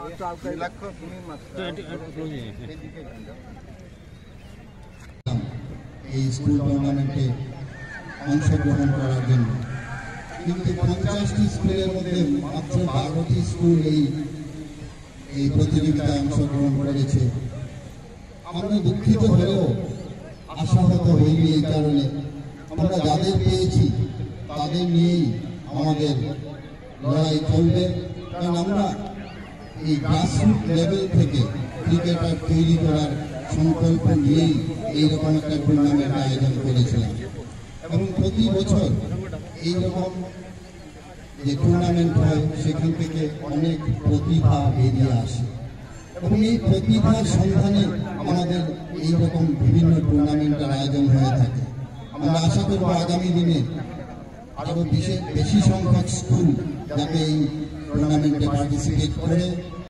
এই স্কুল টুর্নামেন্টে অংশগ্রহণ করার জন্য, কিন্তু 50টি স্কুলের মধ্যে মাত্র 12টি স্কুল এই প্রতিযোগিতায় অংশগ্রহণ করেছে। আমরা দুঃখিত হলেও আশাহত হইনি। এই কারণে আমরা যাদের পেয়েছি তাদের নিয়েই আমাদের লড়াই চলবে, কারণ আমরা এই গ্রাসরুট লেভেল থেকে ক্রিকেটার তৈরি করার সংকল্প নিয়েই এইরকম একটা টুর্নামেন্ট আয়োজন করেছিলাম। এবং প্রতি বছর এইরকম যে টুর্নামেন্ট হয় সেখান থেকে অনেক প্রতিভা বেরিয়ে আসে, এবং এই প্রতিভার সন্ধানে আমাদের এইরকম বিভিন্ন টুর্নামেন্টের আয়োজন হয়ে থাকে। আমরা আশা করব আগামী দিনে আরো বেশি সংখ্যক স্কুল যাতে এই টুর্নামেন্টে পার্টিসিপেট করে